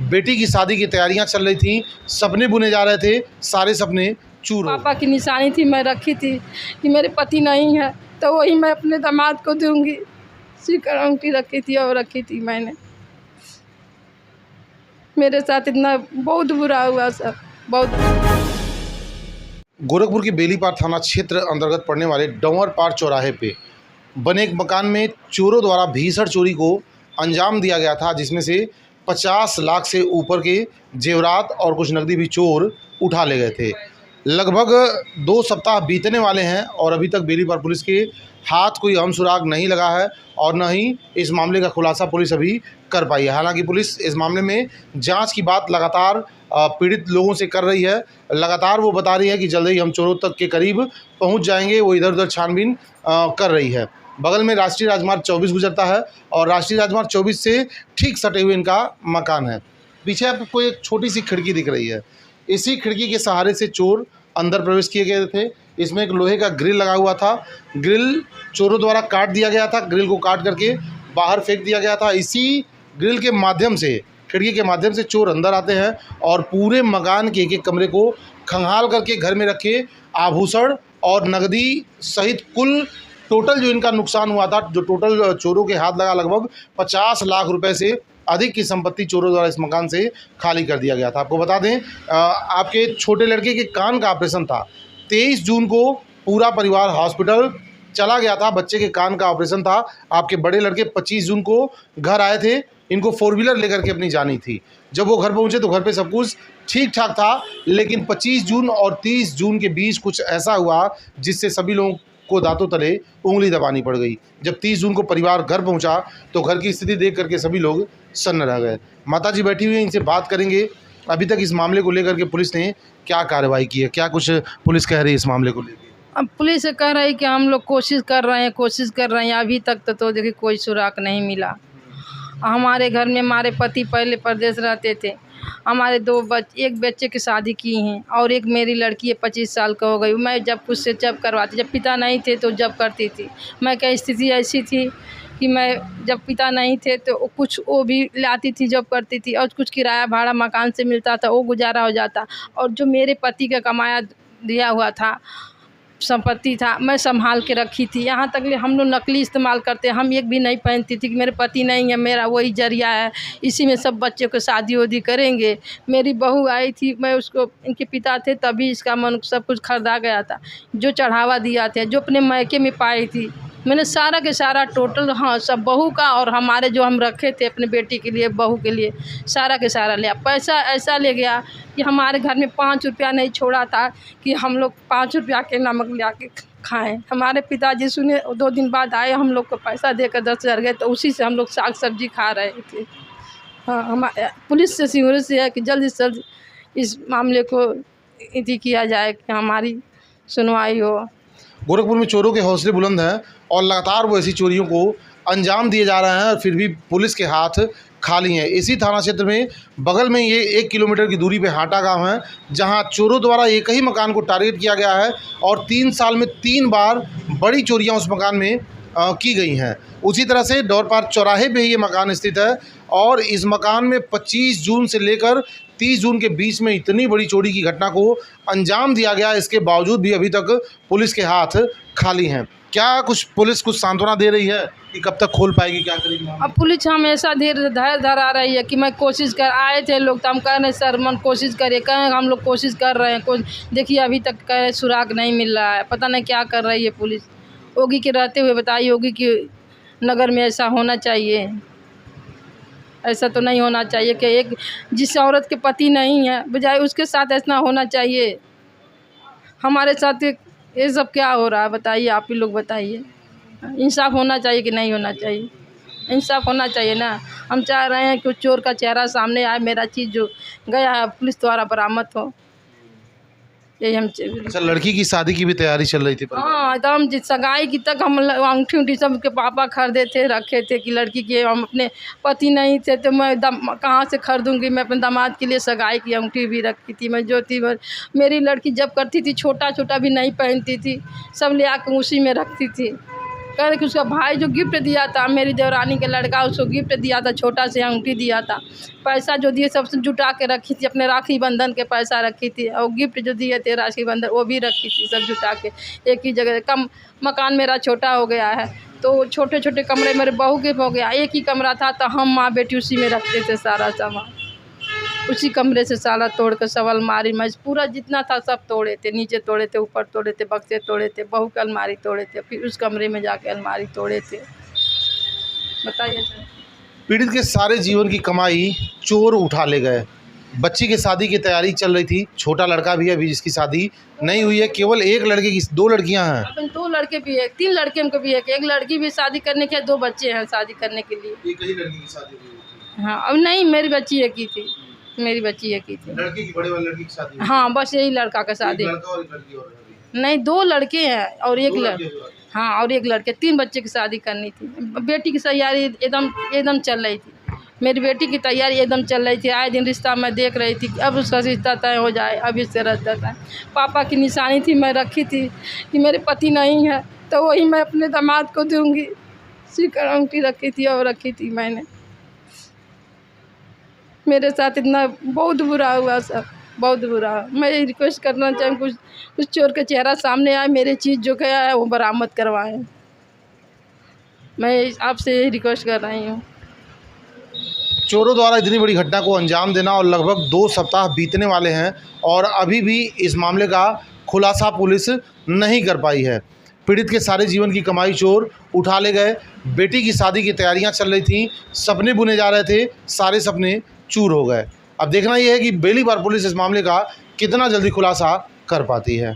बेटी की शादी की तैयारियां चल रही थी, सपने बुने जा रहे थे, सारे सपने चूर हो पापा की निशानी थी, मैं रखी थी कि मेरे पति नहीं है तो वही मैं अपने दामाद को दूंगी। सिक्का अंगूठी रखी थी और रखी थी मैंने। मेरे साथ इतना बहुत बुरा हुआ सर, बहुत। गोरखपुर के बेलीपार थाना क्षेत्र अंतर्गत पड़ने वाले डंवरपार चौराहे पे बने एक मकान में चोरों द्वारा भीषण चोरी को अंजाम दिया गया था, जिसमें से 50 लाख से ऊपर के जेवरात और कुछ नकदी भी चोर उठा ले गए थे। लगभग 2 सप्ताह बीतने वाले हैं और अभी तक बेलीपार पुलिस के हाथ कोई अहम सुराग नहीं लगा है और न ही इस मामले का खुलासा पुलिस अभी कर पाई है। हालांकि पुलिस इस मामले में जांच की बात लगातार पीड़ित लोगों से कर रही है। लगातार वो बता रही है कि जल्द ही हम चोरों तक के करीब पहुंच जाएंगे। वो इधर उधर छानबीन कर रही है। बगल में राष्ट्रीय राजमार्ग 24 गुजरता है और राष्ट्रीय राजमार्ग 24 से ठीक सटे हुए इनका मकान है। पीछे आपको एक छोटी सी खिड़की दिख रही है। इसी खिड़की के सहारे से चोर अंदर प्रवेश किए गए थे। इसमें एक लोहे का ग्रिल लगा हुआ था। ग्रिल चोरों द्वारा काट दिया गया था। ग्रिल को काट करके बाहर फेंक दिया गया था। इसी ग्रिल के माध्यम से, खिड़की के माध्यम से चोर अंदर आते हैं और पूरे मकान के एक एक कमरे को खंगाल करके घर में रखे आभूषण और नकदी सहित कुल टोटल जो इनका नुकसान हुआ था, जो टोटल चोरों के हाथ लगा, लगभग 50 लाख रुपए से अधिक की संपत्ति चोरों द्वारा इस मकान से खाली कर दिया गया था। आपको बता दें, आपके छोटे लड़के के कान का ऑपरेशन था। 23 जून को पूरा परिवार हॉस्पिटल चला गया था। बच्चे के कान का ऑपरेशन था। आपके बड़े लड़के 25 जून को घर आए थे। इनको 4 व्हीलर लेकर के अपनी जानी थी। जब वो घर पहुंचे तो घर पे सब कुछ ठीक ठाक था, लेकिन 25 जून और 30 जून के बीच कुछ ऐसा हुआ जिससे सभी लोगों को दांतों तले उंगली दबानी पड़ गई। जब 30 जून को परिवार घर पहुंचा तो घर की स्थिति देख करके सभी लोग सन्न रह गए। माताजी बैठी हुई हैं, इनसे बात करेंगे। अभी तक इस मामले को लेकर के पुलिस ने क्या कार्रवाई की है, क्या कुछ पुलिस कह रही है इस मामले को लेकर? अब पुलिस कह रही है कि हम लोग कोशिश कर रहे हैं। अभी तक तो देखिए कोई सुराग नहीं मिला। हमारे घर में हमारे पति पहले परदेश रहते थे। हमारे एक बच्चे की शादी की हैं और एक मेरी लड़की है 25 साल का हो गई। मैं जब कुछ से जब करवाती, जब पिता नहीं थे तो जब करती थी। मैं क्या स्थिति ऐसी थी कि मैं जब पिता नहीं थे तो कुछ वो भी लाती थी, जब करती थी और कुछ किराया भाड़ा मकान से मिलता था, वो गुजारा हो जाता। और जो मेरे पति का कमाया दिया हुआ था संपत्ति था, मैं संभाल के रखी थी। यहाँ तक ले हम लोग नकली इस्तेमाल करते, हम एक भी नहीं पहनती थी कि मेरे पति नहीं है, मेरा वही जरिया है, इसी में सब बच्चे को शादी वादी करेंगे। मेरी बहू आई थी, मैं उसको, इनके पिता थे तभी इसका मन सब कुछ खरीदा गया था। जो चढ़ावा दिया था, जो अपने मैके में पाई थी, मैंने सारा के सारा टोटल, हाँ, सब बहू का और हमारे जो हम रखे थे अपने बेटी के लिए, बहू के लिए, सारा के सारा लिया। पैसा ऐसा ले गया कि हमारे घर में 5 रुपया नहीं छोड़ा था कि हम लोग 5 रुपया के नमक ले आके खाएँ। हमारे पिताजी सुने, 2 दिन बाद आए, हम लोग को पैसा देकर 10,000 गए, तो उसी से हम लोग साग सब्जी खा रहे थे। हाँ, हमारे पुलिस से सिंगुर से है कि जल्द से जल्द इस मामले को इति किया जाए कि हमारी सुनवाई हो। गोरखपुर में चोरों के हौसले बुलंद हैं और लगातार वो ऐसी चोरियों को अंजाम दिए जा रहे हैं और फिर भी पुलिस के हाथ खाली हैं। इसी थाना क्षेत्र में बगल में ये 1 किलोमीटर की दूरी पे हाटा गांव है, जहां चोरों द्वारा एक ही मकान को टारगेट किया गया है और 3 साल में 3 बार बड़ी चोरियां उस मकान में की गई हैं। उसी तरह से डंवरपार चौराहे पे ये मकान स्थित है और इस मकान में 25 जून से लेकर 30 जून के बीच में इतनी बड़ी चोरी की घटना को अंजाम दिया गया। इसके बावजूद भी अभी तक पुलिस के हाथ खाली हैं। क्या कुछ पुलिस कुछ सांत्वना दे रही है कि कब तक खोल पाएगी, क्या करेगी? अब पुलिस हमेशा धैर्य धरा रही है कि मैं कोशिश कर, आए थे लोग तो हम कह रहे सर मन कोशिश करिए, कहें हम लोग कोशिश कर रहे हैं। देखिए अभी तक कह सुराग नहीं मिल रहा है, पता नहीं क्या कर रही है पुलिस। योगी के रहते हुए बताइए, योगी की नगर में ऐसा होना चाहिए? ऐसा तो नहीं होना चाहिए कि एक जिस औरत के पति नहीं है बजाय उसके साथ ऐसा होना चाहिए। हमारे साथ ये सब क्या हो रहा है बताइए, आप ही लोग बताइए। इंसाफ होना चाहिए कि नहीं होना चाहिए? इंसाफ होना चाहिए ना। हम चाह रहे हैं कि चोर का चेहरा सामने आए, मेरा चीज़ जो गया है पुलिस द्वारा बरामद हो, यही हम चाहिए। अच्छा, लड़की की शादी की भी तैयारी चल रही थी? हाँ, तो हम सगाई की तक हम अंगूठी उंठी सब के पापा खरीदे थे, रखे थे कि लड़की के, हम अपने पति नहीं थे तो मैं कहाँ से खरीदूंगी। मैं अपने दामाद के लिए सगाई की अंगूठी भी रखी थी। मैं जो थी मेरी लड़की जब करती थी छोटा छोटा भी नहीं पहनती थी, सब ले आकर उसी में रखती थी। कह रहे कि उसका भाई जो गिफ्ट दिया था, मेरी देवरानी के लड़का, उसको गिफ्ट दिया था, छोटा से अंगूठी दिया था, पैसा जो दिए सब जुटा के रखी थी, अपने राखी बंधन के पैसा रखी थी, और गिफ्ट जो दिए थे राखी बंधन वो भी रखी थी, सब जुटा के एक ही जगह। कम मकान मेरा छोटा हो गया है, तो छोटे छोटे कमरे मेरे बहू के हो गया, एक ही कमरा था, तो हम माँ बेटी उसी में रखते थे सारा सामान। उसी कमरे से साला तोड़ कर सब अलमारी में पूरा जितना था सब तोड़े थे, नीचे तोड़े थे, ऊपर तोड़े थे, बक्से तोड़े थे, बहू की अलमारी तोड़े थे, फिर उस कमरे में जाके अलमारी तोड़े थे। बताइए सर। पीड़ित के सारे जीवन की कमाई चोर उठा ले गए। बच्ची की शादी की तैयारी चल रही थी, छोटा लड़का भी है अभी जिसकी शादी नहीं हुई है, केवल एक लड़के की, 2 लड़कियां हैं। अपन 2 लड़के भी है, 3 लड़के हमको भी है, एक लड़की भी शादी करने के, 2 बच्चे हैं शादी करने के लिए। एक ही लड़की की शादी हुई थी। हाँ, अब नहीं, मेरी बच्ची एक ही थी, मेरी बच्ची एक ही थी। लड़की की, बड़े वाले लड़की की शादी हुई। हाँ, बस यही लड़का का शादी। एक लड़का और एक लड़की और है। नहीं, 2 लड़के हैं और एक 2 लड़का। लड़के हुए। हाँ, और एक लड़के, 3 बच्चे की शादी करनी थी। बेटी की तैयारी एकदम चल रही थी, मेरी बेटी की तैयारी एकदम चल रही थी। आए दिन रिश्ता मैं देख रही थी कि अब उसका रिश्ता तय हो जाए, अब इससे रहता है। पापा की निशानी थी, मैं रखी थी कि मेरे पति नहीं है तो वही मैं अपने दामाद को दूंगी, सिक्कर अंगूठी रखी थी और रखी थी मैंने। मेरे साथ इतना बहुत बुरा हुआ सर, बहुत बुरा। मैं रिक्वेस्ट करना चाहूँ कुछ चोर का चेहरा सामने आए, मेरे चीज़ जो गया है वो बरामद करवाएं। मैं आपसे यही रिक्वेस्ट कर रही हूँ। चोरों द्वारा इतनी बड़ी घटना को अंजाम देना और लगभग 2 सप्ताह बीतने वाले हैं और अभी भी इस मामले का खुलासा पुलिस नहीं कर पाई है। पीड़ित के सारे जीवन की कमाई चोर उठा ले गए। बेटी की शादी की तैयारियां चल रही थीं, सपने बुने जा रहे थे, सारे सपने चूर हो गए। अब देखना यह है कि पहली बार पुलिस इस मामले का कितना जल्दी खुलासा कर पाती है।